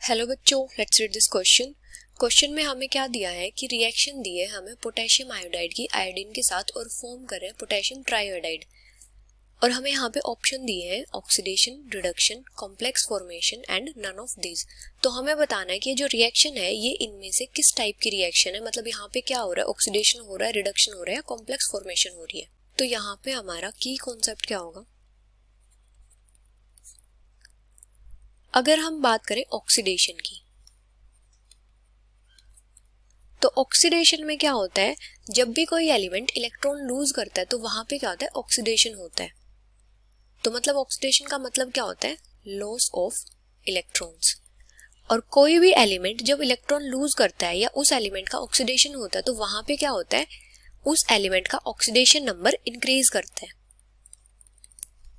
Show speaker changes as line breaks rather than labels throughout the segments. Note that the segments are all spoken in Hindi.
हेलो बच्चों, let's read this question. Question में हमें क्या दिया है कि रिएक्शन दी है हमें पोटेशियम आयोडाइड की आयोडीन के साथ और फॉर्म कर रहे हैं पोटेशियम ट्राइआयोडाइड। और हमें यहाँ पे ऑप्शन दिए हैं oxidation, reduction, complex formation and none of these. तो हमें बताना है कि जो रिएक्शन है ये इनमें से किस टाइप की रिएक्शन है, मतलब यहाँ पे क्या हो रहा है, ऑक्सीडेशन हो रहा है, रिडक्शन हो रहा है, कॉम्प्लेक्स फॉर्मेशन हो रही है। तो यहाँ पे हमारा की कॉन्सेप्ट क्या होगा। अगर हम बात करें ऑक्सीडेशन की, तो ऑक्सीडेशन में क्या होता है, जब भी कोई एलिमेंट इलेक्ट्रॉन लूज करता है तो वहां पे क्या होता है, ऑक्सीडेशन होता है। तो मतलब ऑक्सीडेशन का मतलब क्या होता है, लॉस ऑफ इलेक्ट्रॉन्स। और कोई भी एलिमेंट जब इलेक्ट्रॉन लूज करता है या उस एलिमेंट का ऑक्सीडेशन होता है तो वहां पे क्या होता है, उस एलिमेंट का ऑक्सीडेशन नंबर इंक्रीज करता है।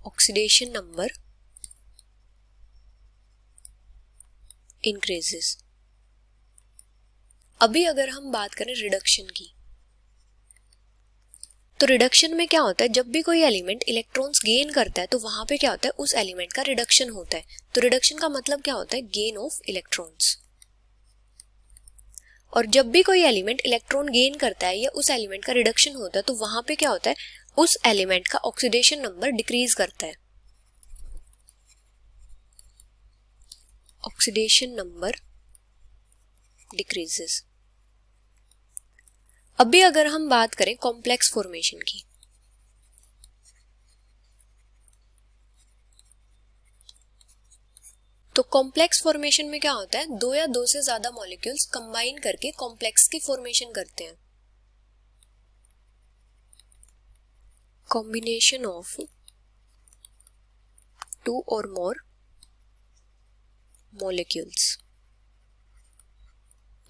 Oxidation number increases. अभी अगर हम बात करें रिडक्शन की, तो रिडक्शन में क्या होता है, जब भी कोई एलिमेंट इलेक्ट्रॉन्स गेन करता है तो वहां पे क्या होता है, उस एलिमेंट का रिडक्शन होता है। तो रिडक्शन का मतलब क्या होता है, गेन ऑफ इलेक्ट्रॉन्स। और जब भी कोई एलिमेंट इलेक्ट्रॉन गेन करता है या उस एलिमेंट का रिडक्शन होता है तो वहां पे क्या होता है, उस एलिमेंट का ऑक्सीडेशन नंबर डिक्रीज करता है। Oxidation number decreases. अभी अगर हम बात करें कॉम्प्लेक्स फॉर्मेशन की, तो कॉम्प्लेक्स फॉर्मेशन में क्या होता है, दो या दो से ज्यादा मॉलिक्यूल्स कंबाइन करके कॉम्प्लेक्स की फॉर्मेशन करते हैं। कॉम्बिनेशन ऑफ टू और मोर मॉलिक्यूल्स,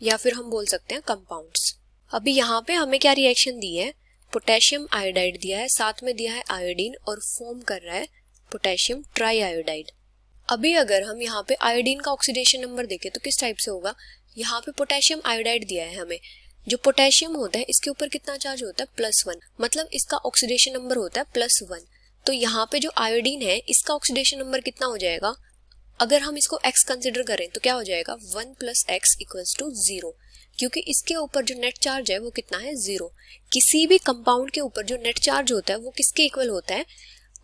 या फिर हम बोल सकते हैं कंपाउंड्स। अभी यहाँ पे हमें क्या रिएक्शन दी है, पोटेशियम आयोडाइड दिया है, साथ में दिया है आयोडीन और फॉर्म कर रहा है पोटेशियम ट्राइआयोडाइड। अभी अगर हम यहाँ पे आयोडीन का ऑक्सीडेशन नंबर देखें तो किस टाइप से होगा, यहाँ पे पोटेशियम आयोडाइड दिया है हमें, जो पोटेशियम होता है इसके ऊपर कितना चार्ज होता है, +1, मतलब इसका ऑक्सीडेशन नंबर होता है +1। तो यहाँ पे जो आयोडीन है इसका ऑक्सीडेशन नंबर कितना हो जाएगा, अगर हम इसको x कंसिडर करें तो क्या हो जाएगा, 1 + x = 0, क्योंकि इसके ऊपर जो नेट चार्ज है वो कितना है, 0। किसी भी कंपाउंड के ऊपर जो नेट चार्ज होता है वो किसके इक्वल होता है,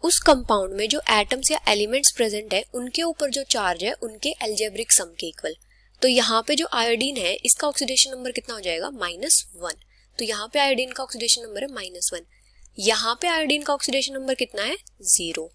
उस कंपाउंड में जो एटम्स या एलिमेंट्स प्रेजेंट है उनके ऊपर जो चार्ज है उनके एल्जेब्रिक सम के इक्वल। तो यहाँ पे जो आयोडीन है इसका ऑक्सीडेशन नंबर कितना हो जाएगा, -1। तो यहाँ पे आयोडीन का ऑक्सीडेशन नंबर है -1, यहाँ पे आयोडीन का ऑक्सीडेशन नंबर कितना है, 0।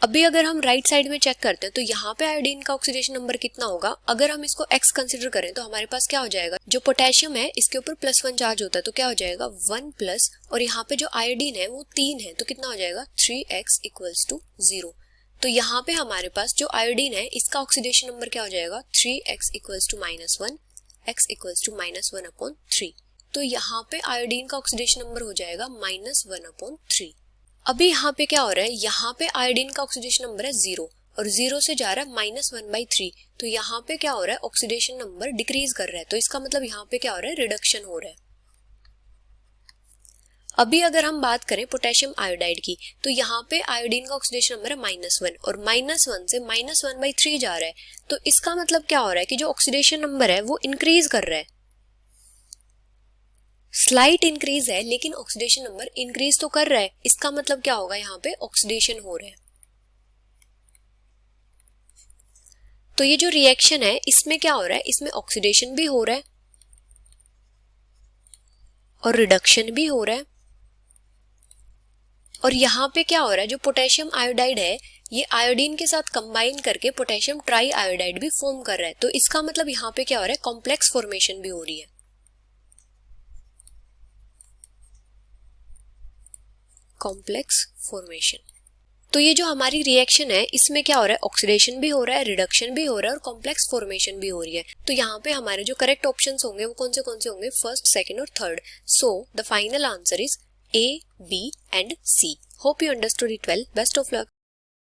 अभी अगर हम राइट साइड में चेक करते हैं तो यहाँ पे आयोडीन का ऑक्सीडेशन नंबर कितना होगा, अगर हम इसको x कंसिडर करें तो हमारे पास क्या हो जाएगा, जो पोटेशियम है इसके ऊपर +1 चार्ज होता है तो क्या हो जाएगा, 1+, और यहाँ पे जो आयोडीन है वो 3 है तो कितना हो जाएगा, 3x = 0। तो यहाँ पे हमारे पास जो आयोडीन है इसका ऑक्सीडेशन नंबर क्या हो जाएगा, 3x = -1, x = -1/3। तो यहाँ पे आयोडीन का ऑक्सीडेशन नंबर हो जाएगा -1/3। अभी यहाँ पे क्या हो रहा है, यहाँ पे आयोडीन का ऑक्सीडेशन नंबर है 0 और 0 से जा रहा है -1/3। तो यहाँ पे क्या हो रहा है, ऑक्सीडेशन नंबर डिक्रीज कर रहा है, तो इसका मतलब यहाँ पे क्या हो रहा है, रिडक्शन हो रहा है। अभी अगर हम बात करें पोटेशियम आयोडाइड की, तो यहाँ पे आयोडीन का ऑक्सीडेशन नंबर है -1 और -1 से -1/3 जा रहा है। तो इसका मतलब क्या हो रहा है कि जो ऑक्सीडेशन नंबर है वो इंक्रीज कर रहा है, स्लाइट इंक्रीज है लेकिन ऑक्सीडेशन नंबर इंक्रीज तो कर रहा है। इसका मतलब क्या होगा, यहाँ पे ऑक्सीडेशन हो रहा है। तो ये जो रिएक्शन है इसमें क्या हो रहा है, इसमें ऑक्सीडेशन भी हो रहा है और रिडक्शन भी हो रहा है। और यहाँ पे क्या हो रहा है, जो पोटेशियम आयोडाइड है ये आयोडीन के साथ कंबाइन करके पोटेशियम ट्राई आयोडाइड भी फॉर्म कर रहा है। तो इसका मतलब यहाँ पे क्या हो रहा है, कॉम्प्लेक्स फॉर्मेशन भी हो रही है। Complex formation. तो ये जो हमारी रिएक्शन है इसमें क्या हो रहा है, ऑक्सीडेशन भी हो रहा है, रिडक्शन भी हो रहा है और कॉम्प्लेक्स फॉर्मेशन भी हो रही है। तो यहाँ पे हमारे जो करेक्ट ऑप्शंस होंगे वो कौन से होंगे, फर्स्ट, सेकंड और third. So the final answer is A, B and C. Hope you understood it well. Best of luck.